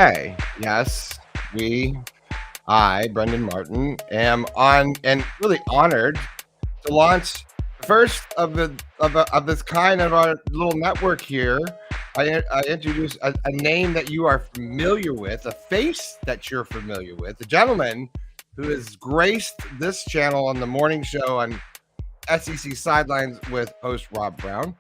today, yes, Brendan Martin, am on and really honored to launch the first of this kind of our little network here. I introduce a name that you are familiar with, a face that you're familiar with, a gentleman who has graced this channel on the morning show on SEC Sidelines with host Rob Brown,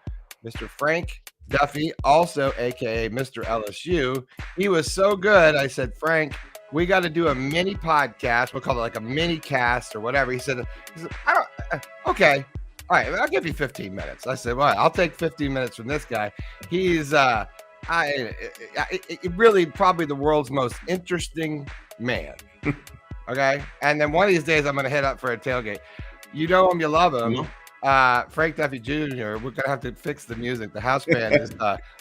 Mr. Frank Duffy, also aka Mr. LSU. He was so good. I said, Frank, we got to do a mini podcast. We'll call it like a mini cast or whatever. He said I don't. Okay, all right. I'll give you 15 minutes. I said, well, I'll take 15 minutes from this guy. He's really probably the world's most interesting man. Okay, and then one of these days I'm gonna head up for a tailgate. You know him, you love him. Frank Duffy Jr. We're gonna have to fix the music. The house band is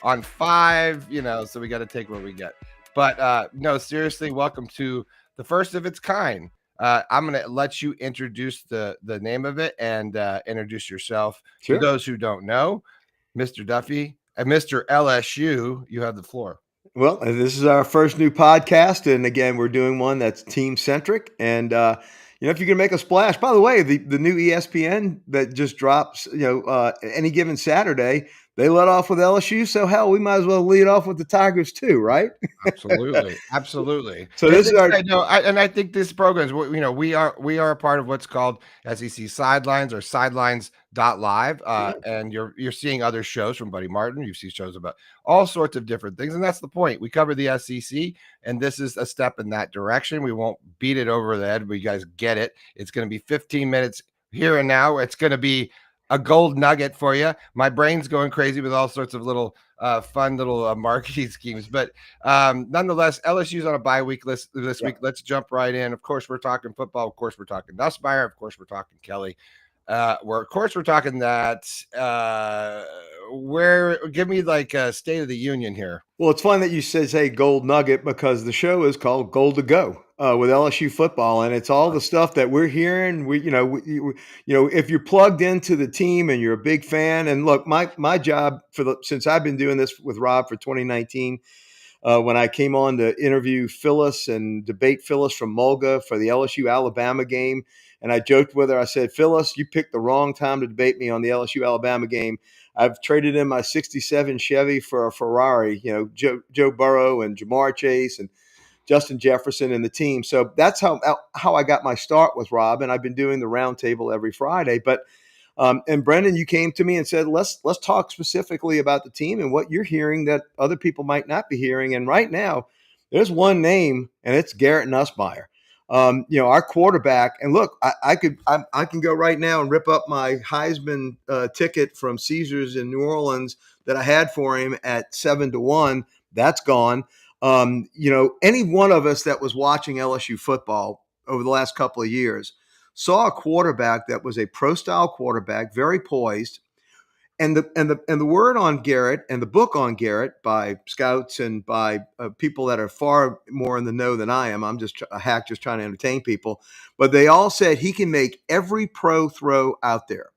on 5, so we got to take what we get. But no, seriously, welcome to the first of its kind. I'm gonna let you introduce the name of it and introduce yourself. Sure. To those who don't know, Mr. Duffy and Mr. LSU, you have the floor. Well, this is our first new podcast, and again, we're doing one that's team centric. And if you can make a splash, by the way, the new ESPN that just drops, any given Saturday, they let off with LSU. So hell, we might as well lead off with the Tigers too, right? Absolutely. So this is our. I think this program is, we are a part of what's called SEC Sidelines or Sidelines.live, and you're seeing other shows from Buddy Martin. You see shows about all sorts of different things, and that's the point. We cover the SEC, and this is a step in that direction. We won't beat it over the head, but you guys get it. It's going to be 15 minutes here and now. It's going to be a gold nugget for you. My brain's going crazy with all sorts of little fun little marketing schemes, but nonetheless, LSU's on a bye week list this week. Let's jump right in. Of course, we're talking football. Of course, we're talking Nussmeier. Of course, we're talking Kelly. We're talking that. Give me like a State of the Union here. Well, it's fun that you say gold nugget because the show is called Gold to Go with LSU football, and it's all the stuff that we're hearing. If you're plugged into the team and you're a big fan, and look, my job since I've been doing this with Rob for 2019, when I came on to interview Phyllis and debate Phyllis from Mulga for the LSU Alabama game, and I joked with her. I said, Phyllis, you picked the wrong time to debate me on the LSU Alabama game. I've traded in my 67 Chevy for a Ferrari, Joe Burrow and Jamar Chase and Justin Jefferson and the team. So that's how I got my start with Rob. And I've been doing the roundtable every Friday. But and Brendan, you came to me and said, let's talk specifically about the team and what you're hearing that other people might not be hearing. And right now, there's one name, and it's Garrett Nussmeier. Our quarterback, and look, I can go right now and rip up my Heisman ticket from Caesars in New Orleans that I had for him at 7-1. That's gone. Any one of us that was watching LSU football over the last couple of years saw a quarterback that was a pro-style quarterback, very poised. And the word on Garrett and the book on Garrett by scouts and by people that are far more in the know than I am. I'm just a hack just trying to entertain people. But they all said he can make every pro throw out there.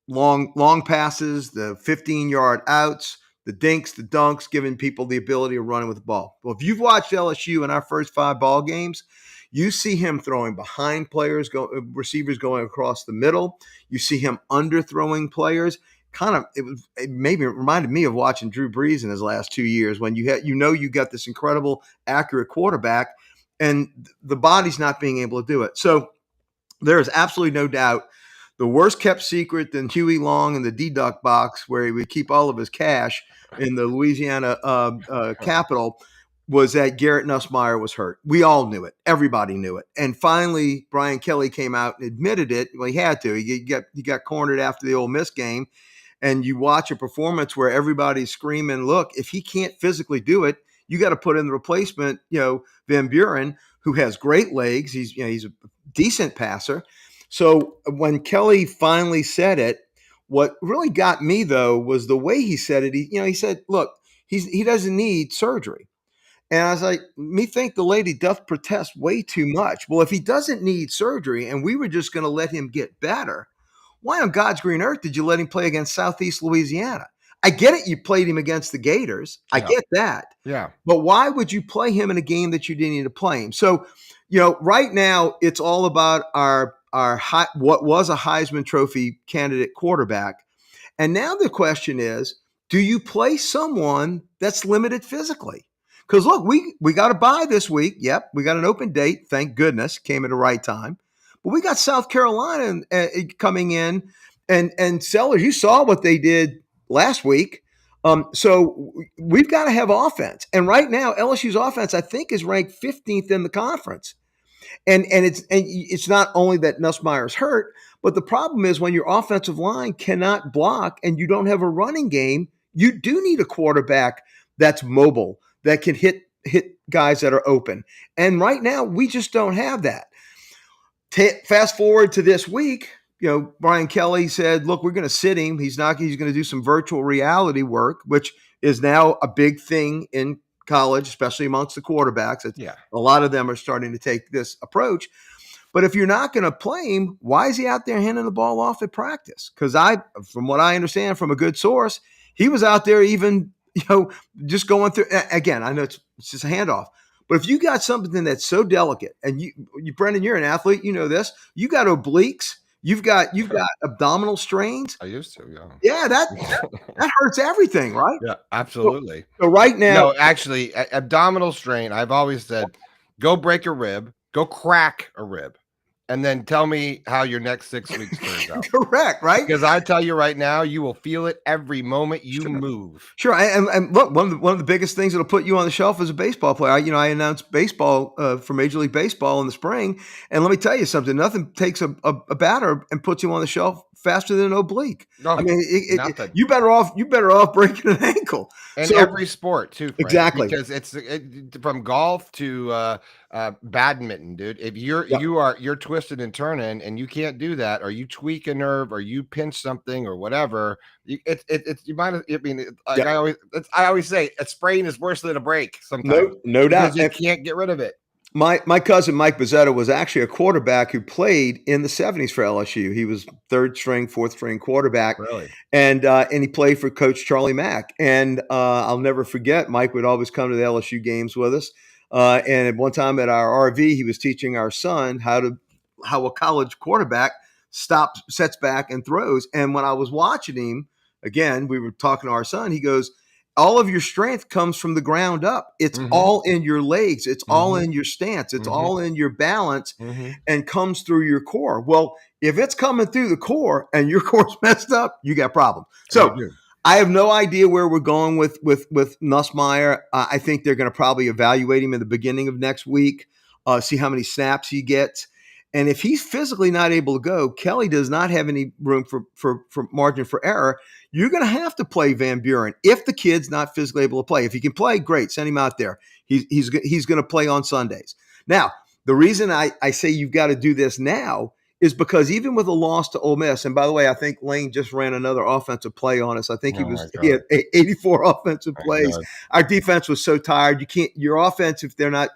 Long passes, the 15-yard outs, the dinks, the dunks, giving people the ability of running with the ball. Well, if you've watched LSU in our first 5 ball games, you see him throwing behind players, receivers going across the middle. You see him underthrowing players. It reminded me of watching Drew Brees in his last 2 years when you got this incredible accurate quarterback and the body's not being able to do it. So there is absolutely no doubt the worst kept secret than Huey Long in the deduct box where he would keep all of his cash in the Louisiana capital was that Garrett Nussmeier was hurt. We all knew it. Everybody knew it. And finally, Brian Kelly came out and admitted it. Well, he had to. He got cornered after the Ole Miss game. And you watch a performance where everybody's screaming, look, if he can't physically do it, you got to put in the replacement, Van Buren, who has great legs. He's a decent passer. So when Kelly finally said it, what really got me, though, was the way he said it. He said, look, he doesn't need surgery. And I was like, me think the lady doth protest way too much. Well, if he doesn't need surgery and we were just going to let him get better, why on God's green earth did you let him play against Southeast Louisiana? I get it. You played him against the Gators. I Yeah. get that. Yeah. But why would you play him in a game that you didn't need to play him? So, right now it's all about our what was a Heisman Trophy candidate quarterback. And now the question is, do you play someone that's limited physically? Because look, we got a bye this week. Yep, we got an open date. Thank goodness, came at the right time. But we got South Carolina coming in, and Sellers. You saw what they did last week. So we've got to have offense. And right now, LSU's offense, I think, is ranked 15th in the conference. And it's not only that Nussmeier's hurt, but the problem is when your offensive line cannot block and you don't have a running game, you do need a quarterback that's mobile, that can hit guys that are open. And right now, we just don't have that. Fast forward to this week, Brian Kelly said, look, we're going to sit him. He's going to do some virtual reality work, which is now a big thing in college, especially amongst the quarterbacks. Yeah. A lot of them are starting to take this approach. But if you're not going to play him, why is he out there handing the ball off at practice? Because from what I understand from a good source, he was out there even, just going through. Again, I know it's just a handoff. But if you got something that's so delicate, and you Brendan, you're an athlete, you know this. You got obliques, you've got abdominal strains. I used to, yeah. Yeah, that hurts everything, right? Yeah, absolutely. So right now, no, actually, abdominal strain. I've always said, go break a rib, go crack a rib, and then tell me how your next 6 weeks turns out. Correct, right? Because I tell you right now, you will feel it every moment you move. Sure, and look, one of the biggest things that'll put you on the shelf as a baseball player. I announced baseball for Major League Baseball in the spring, and let me tell you something: nothing takes a batter and puts him on the shelf faster than an oblique. No, I mean, you better off breaking an ankle. And every sport too, Frank, exactly, because it's from golf to badminton, dude. If you're twisted and turning, and you can't do that, or you tweak a nerve, or you pinch something, or whatever, you might. I mean, I always say, a sprain is worse than a break. Sometimes, no doubt, because you can't get rid of it. My cousin Mike Bozzetta was actually a quarterback who played in the 70s for LSU. He was third string, fourth string quarterback. Really? And he played for Coach Charlie Mack. And I'll never forget, Mike would always come to the LSU games with us. And at one time at our RV, he was teaching our son how a college quarterback sets back and throws. And when I was watching him, again, we were talking to our son, he goes, all of your strength comes from the ground up. It's all in your legs. It's all in your stance. It's all in your balance, and comes through your core. Well, if it's coming through the core and your core's messed up, you got problems. So I have no idea where we're going with Nussmeier. I think they're going to probably evaluate him in the beginning of next week, see how many snaps he gets. And if he's physically not able to go, Kelly does not have any room for margin for error. You're going to have to play Van Buren if the kid's not physically able to play. If he can play, great, send him out there. He's going to play on Sundays. Now, the reason I say you've got to do this now is because even with a loss to Ole Miss, and by the way, I think Lane just ran another offensive play on us. I think he had 84 offensive plays. Our defense was so tired. Your offense, if they're not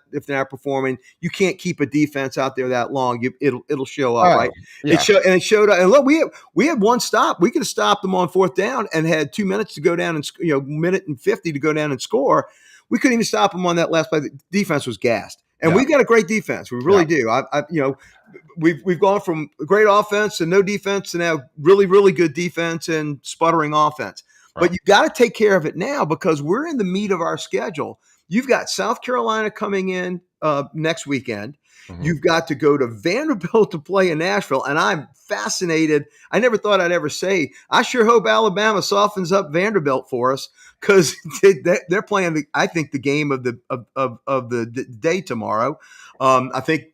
performing, you can't keep a defense out there that long. It'll show up, right? Yeah. It showed up. And look, we had one stop. We could have stopped them on fourth down and had 2 minutes to go down and minute and 50 to go down and score. We couldn't even stop them on that last play. The defense was gassed. And we've got a great defense. We really do. We've gone from great offense to no defense to now really, really good defense and sputtering offense. Right. But you got to take care of it now because we're in the meat of our schedule. You've got South Carolina coming in next weekend. You've got to go to Vanderbilt to play in Nashville. And I'm fascinated. I never thought I'd ever say, I sure hope Alabama softens up Vanderbilt for us because they're playing, I think, the game of the day tomorrow. I think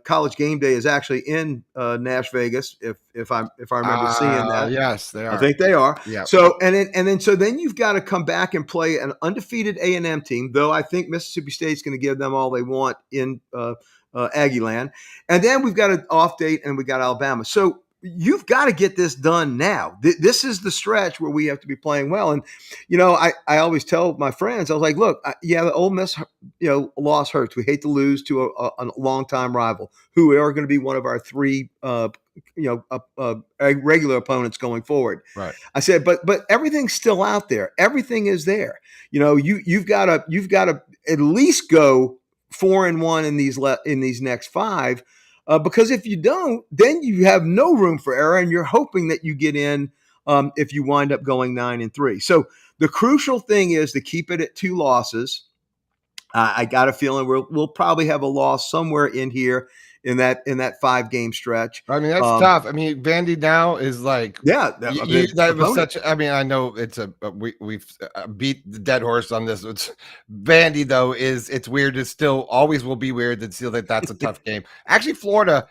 College Game Day is actually in Nash Vegas, if I remember seeing that. Yes, they are. I think they are. Yeah. So then you've got to come back and play an undefeated A&M team, though I think Mississippi State's going to give them all they want in Aggie land. And then we've got an off date and we got Alabama. So you've got to get this done now. This is the stretch where we have to be playing well. And, I always tell my friends, I was like, look, the Ole Miss, loss hurts. We hate to lose to a longtime rival who are going to be one of our three regular opponents going forward. Right. I said, but everything's still out there. Everything is there. You've got to at least go 4-1 in these next five, because if you don't, then you have no room for error, and you're hoping that you get in if you wind up going 9-3. So the crucial thing is to keep it at 2 losses. I got a feeling we'll probably have a loss somewhere in here in that 5-game stretch. I mean, that's tough. I mean, Vandy now is like, Yeah, that was such. I mean, I know it's we've beat the dead horse on this. It's Vandy though it's weird. It still always will be weird to feel that that's a tough game. Actually, Florida.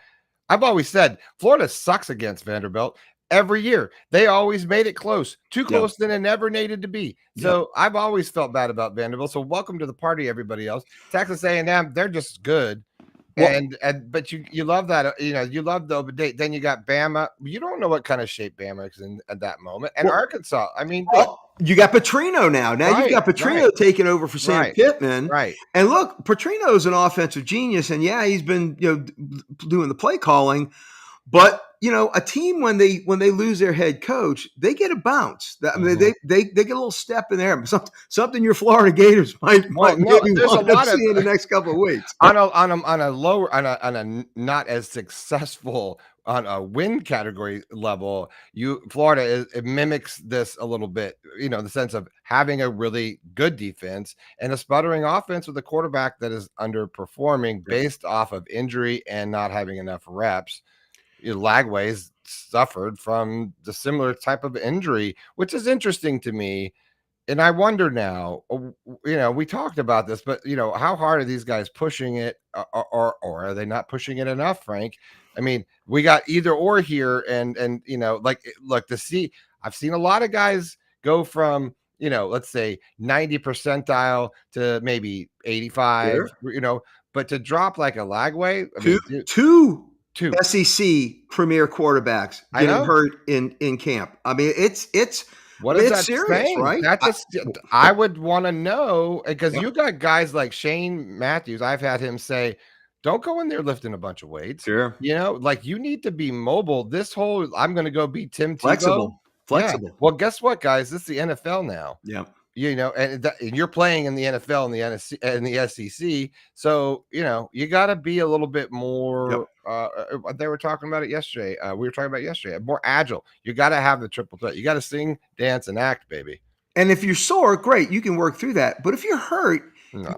I've always said Florida sucks against Vanderbilt every year. They always made it close, too close than it never needed to be. So I've always felt bad about Vanderbilt. So welcome to the party, everybody else. Texas A&M, they're just good. Well, but you love that, you love though, but then you got Bama. You don't know what kind of shape Bama is in at that moment. And Arkansas, I mean, you got Petrino now. Now you've got Petrino taking over for Sam Pittman. Right. And look, Petrino is an offensive genius, and he's been doing the play calling. But a team when they lose their head coach, they get a bounce. I mean, they get a little step in there. Something your Florida Gators might maybe want to see in the next couple of weeks. On a not as successful on a win category level, Florida it mimics this a little bit. The sense of having a really good defense and a sputtering offense with a quarterback that is underperforming based off of injury and not having enough reps. Lagway's suffered from the similar type of injury, which is interesting to me. And I wonder now, we talked about this, but how hard are these guys pushing it, or are they not pushing it enough, Frank? I mean, we got either or here, and look, I've seen a lot of guys go from let's say 90 percentile to maybe 85, but to drop like a Lagway, two SEC premier quarterbacks getting hurt in camp. I mean, it's what is that serious, saying? right? I would want to know, because you got guys like Shane Matthews. I've had him say, don't go in there lifting a bunch of weights. Sure. You need to be mobile. This whole I'm going to go beat Tim Tebow. Flexible. Yeah. Well, guess what, guys? This is the NFL now. Yeah. And you're playing in the NFL and the SEC. So, you got to be a little bit more, they were talking about it yesterday. We were talking about it yesterday, more agile. You got to have the triple threat. You got to sing, dance, and act, baby. And if you're sore, great, you can work through that. But if you're hurt,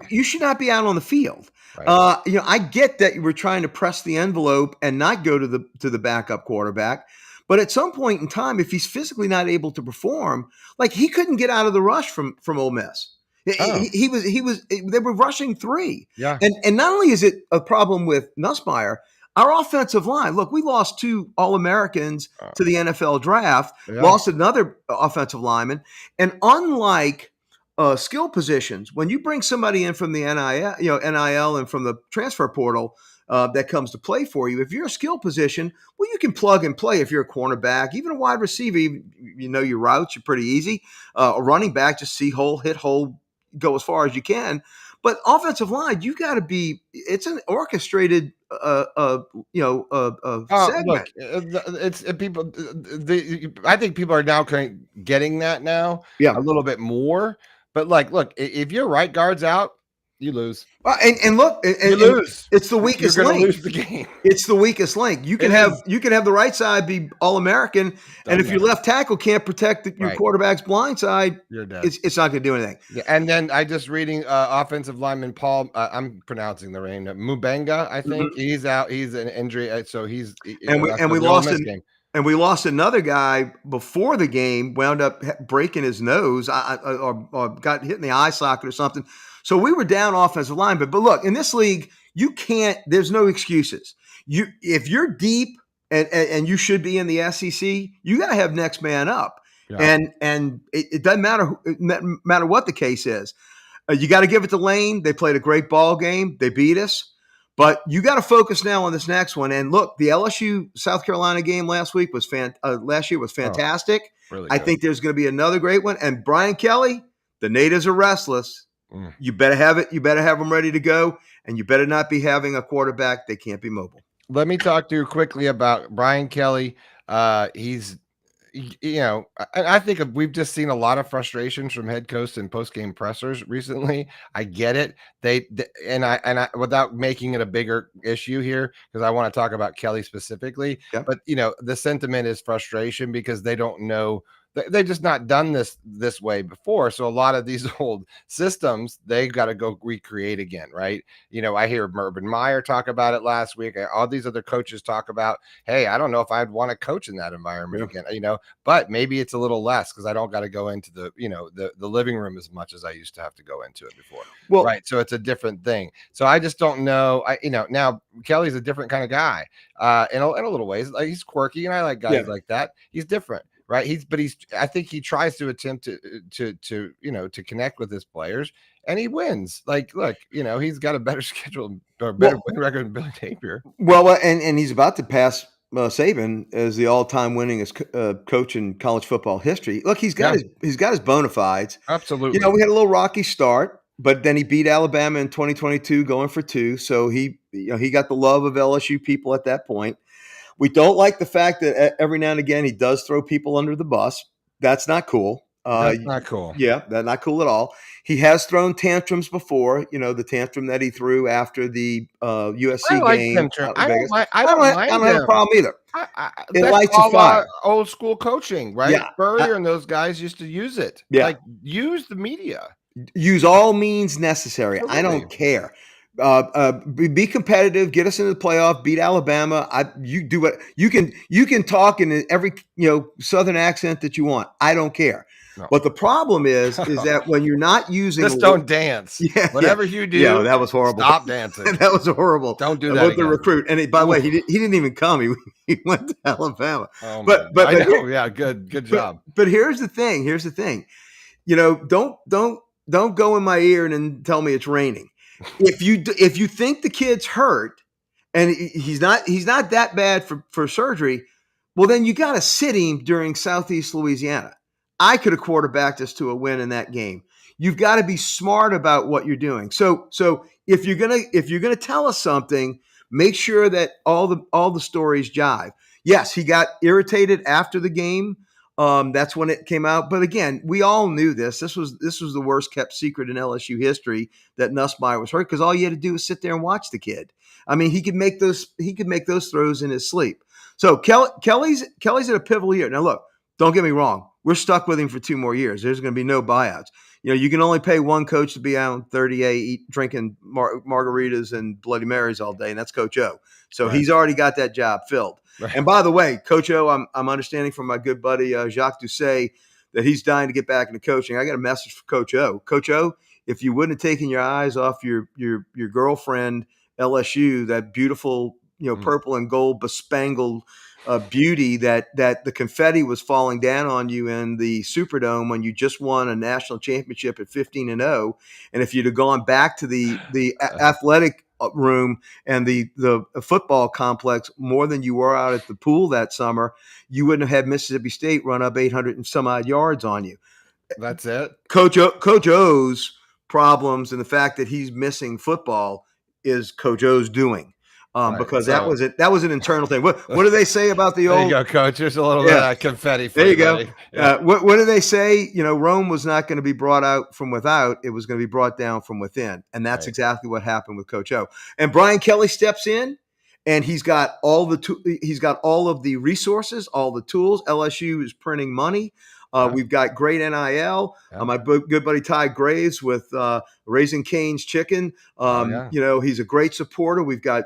you should not be out on the field. Right. I get that you were trying to press the envelope and not go to the backup quarterback. But at some point in time, if he's physically not able to perform, like he couldn't get out of the rush from Ole Miss. They were rushing 3. Yeah. And not only is it a problem with Nussmeier, our offensive line, look, we lost 2 All-Americans to the NFL draft, lost another offensive lineman. And unlike skill positions, when you bring somebody in from the NIL and from the transfer portal, that comes to play for you. If you're a skill position, well, you can plug and play. If you're a cornerback, even a wide receiver, your routes, you're pretty easy. A running back, just see hole, hit hole, go as far as you can. But offensive line, you got to be. It's an orchestrated, segment. Look, it's people. I think people are now kind of getting that now, a little bit more. But look, if your right guard's out, you lose. And look, you lose. It's the weakest link. You're link. Lose the game. It's the weakest link. You can have the right side be All-American, and if your left tackle can't protect your quarterback's blind side, you're dead. It's not going to do anything. Yeah, and then I just reading offensive lineman Paul. I'm pronouncing the name Mubenga. I think he's out. He's an injury, so he's we lost him. And we lost another guy before the game, wound up breaking his nose or got hit in the eye socket or something. So we were down offensive line. But look, in this league, there's no excuses. If you're deep and you should be in the SEC, you got to have next man up. Yeah. And it doesn't matter what the case is. You got to give it to Lane. They played a great ball game. They beat us. But you got to focus now on this next one. And look, the LSU South Carolina game last year was fantastic. Really I think there's going to be another great one. And Brian Kelly, the natives are restless. You better have it. You better have them ready to go. And you better not be having a quarterback that can't be mobile. let me talk to you quickly about Brian Kelly. He's I think we've just seen a lot of frustrations from head coach and post game pressers recently. I get it. And I without making it a bigger issue here because I want to talk about Kelly specifically. Yep. But the sentiment is frustration because they don't know. They've just not done this way before. So a lot of these old systems they've got to go recreate again, right? I hear Urban Meyer talk about it last week. All these other coaches talk about, hey, I don't know if I'd want to coach in that environment Yeah. again. But maybe it's a little less because I don't got to go into the living room as much as I used to have to go into it before. Well, Right. So it's a different thing. So I just don't know. Now Kelly's a different kind of guy. In a little ways. Like he's quirky and I like yeah. guys like that. He's different. Right. I think he tries to attempt to connect with his players and he wins. Like, look, he's got a better schedule or better Well, win record than Billy Napier. and he's about to pass Saban as the all-time winningest coach in college football history. Look, Yeah, he's got his bona fides. absolutely. We had a little rocky start, but then he beat Alabama in 2022, going for two. So he got the love of LSU people at that point. We don't like the fact that every now and again he does throw people under the bus. That's not cool. That's not cool. Yeah, that's not cool at all. He has thrown tantrums before. The tantrum that he threw after the I USC like game Tim. out in I don't Vegas. mind. I I don't don't mind have a him. problem either. It That's lights a all fire. old school coaching, right? Yeah, Spurrier and those guys used to use it. yeah. Like use the media. Use all means necessary. I Absolutely. don't care. Be competitive. Get us into the playoff. Beat Alabama. You do what you can. You can talk in every Southern accent that you want. I don't care. No. But the problem is that when you're not using Just don't dance. yeah, Whatever you yeah, do, that was horrible. stop dancing. That was horrible. Don't do that About the again. recruit. And by the way, he didn't even come. He went to Alabama. Oh my But God. I know. Yeah, good job. but here's the thing. Here's the thing. Don't go in my ear and then tell me it's raining. If you think the kid's hurt and he's not that bad for surgery, well then you got to sit him during Southeast Louisiana. I could have quarterbacked us to a win in that game. You've got to be smart about what you're doing. So if you're gonna tell us something, make sure that all the stories jive. Yes, he got irritated after the game. That's when it came out. But again, we all knew this. This was the worst kept secret in LSU history that Nussmeier was hurt because all you had to do was sit there and watch the kid. I mean, he could make those throws in his sleep. So Kelly's at a pivotal year. Now look, don't get me wrong. We're stuck with him for 2 more years. There's going to be no buyouts. You can only pay one coach to be out on 30A drinking margaritas and Bloody Marys all day, and that's Coach O. So Right. he's already got that job filled. Right. And by the way, Coach O, I'm understanding from my good buddy Jacques Doucet that he's dying to get back into coaching. I got a message for Coach O. Coach O, if you wouldn't have taken your eyes off your girlfriend LSU, that beautiful purple and gold bespangled beauty that the confetti was falling down on you in the Superdome when you just won a national championship at 15-0, and if you'd have gone back to the athletic room and the football complex more than you were out at the pool that summer, you wouldn't have had Mississippi State run up 800 and some odd yards on you. That's it. Coach O's problems and the fact that he's missing football is Coach O's doing. Right. Because that was an internal thing. What do they say about the old? There you go, Coach. Here's a little bit of that confetti. There you go. Yeah. What do they say? Rome was not going to be brought out from without; it was going to be brought down from within, and that's Right. exactly what happened with Coach O. And Brian Kelly steps in, and he's got all of the resources, all the tools. LSU is printing money. We've got great NIL. My good buddy Ty Graves with Raising Cane's Chicken. He's a great supporter. We've got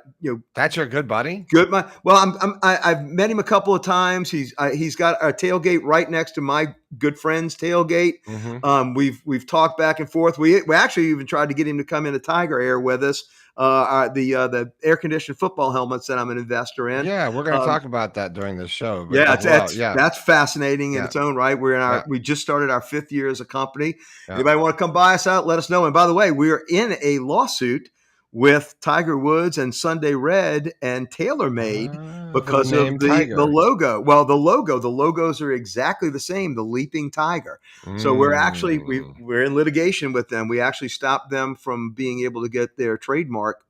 That's your good buddy. Good. I've met him a couple of times. He's got a tailgate right next to my good friend's tailgate. Mm-hmm. We've talked back and forth. We actually even tried to get him to come into Tiger Air with us. The air conditioned football helmets that I'm an investor in. Yeah, we're going to talk about that during this show. Yeah, that's fascinating in its own right. We just started our 5th year as a company. Yeah. Anybody want to come buy us out? Let us know. And by the way, we're in a lawsuit with Tiger Woods and Sunday Red and TaylorMade because of the logo. Well, the logos are exactly the same, the leaping tiger. So we're actually we're in litigation with them. We actually stopped them from being able to get their trademark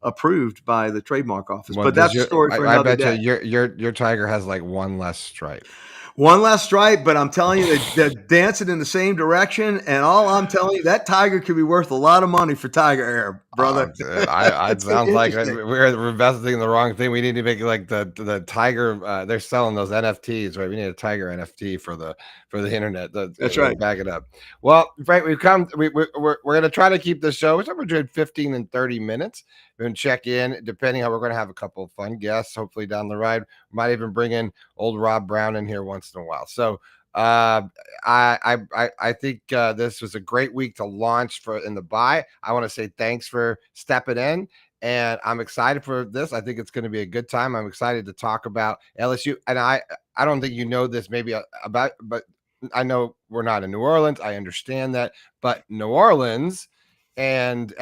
approved by the trademark office. Well, But that's a story for I another bet you day. your tiger has like one less stripe. One less stripe, but I'm telling you, they're dancing in the same direction. And all I'm telling you, that tiger could be worth a lot of money for tiger hair, brother. Dude, I it It's gonna be sounds like interesting. we're investing in the wrong thing. We need to make like the tiger. They're selling those NFTs, right? We need a tiger NFT for the internet. That's That's to right. back it up. Well, Frank, we've come. We're going to try to keep the show. It's between 15 and 30 minutes. We're going to check in, depending on. We're going to have a couple of fun guests, hopefully down the ride. We might even bring in old Rob Brown in here once in a while. So. I think this was a great week to launch for in the buy. I want to say thanks for stepping in, and I'm excited for this. I think it's going to be a good time. I'm excited to talk about LSU, and I don't think you know this maybe about, but I know we're not in New Orleans. I understand that, but New Orleans and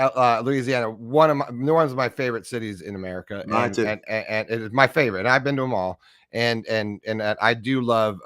Louisiana, New Orleans is my favorite cities in America, Mine too. and it is my favorite. And I've been to them all, and I do love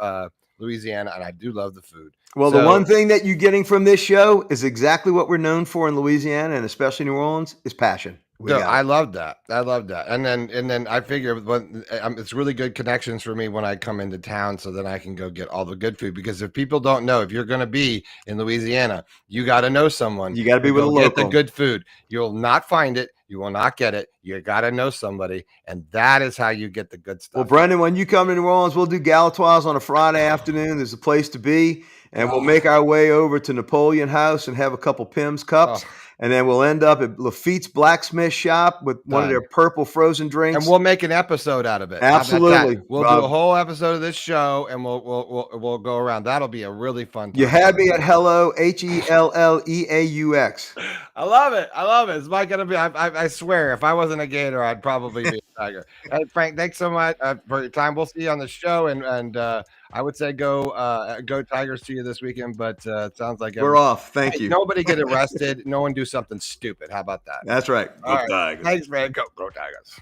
Louisiana, and I do love the food. Well, the one thing that you're getting from this show is exactly what we're known for in Louisiana and especially New Orleans is passion. I love that. I love that. And then I figure it's really good connections for me when I come into town, so that I can go get all the good food. Because if people don't know, if you're going to be in Louisiana, you got to know someone. You got to be with a local. Get the good food. You'll not find it. You will not get it. You got to know somebody, and that is how you get the good stuff. Well, Brendan, when you come to New Orleans, we'll do Galatoire's on a Friday afternoon. There's a place to be, and we'll make our way over to Napoleon House and have a couple Pim's cups. And then we'll end up at Lafitte's blacksmith shop with one of their purple frozen drinks. And we'll make an episode out of it. Absolutely. We'll do a whole episode of this show, and we'll go around. That'll be a really fun time. You had me at hello, HELLEAUX. I love it. I love it. It's not gonna be. I swear, if I wasn't a Gator, I'd probably be a Tiger. Hey, Frank, thanks so much for your time. We'll see you on the show, and I would say go Tigers to you this weekend. But it sounds like we're off. Thank you. Nobody get arrested. No one do something stupid. How about that? That's right. Go Tigers. Thanks, man. Go Tigers.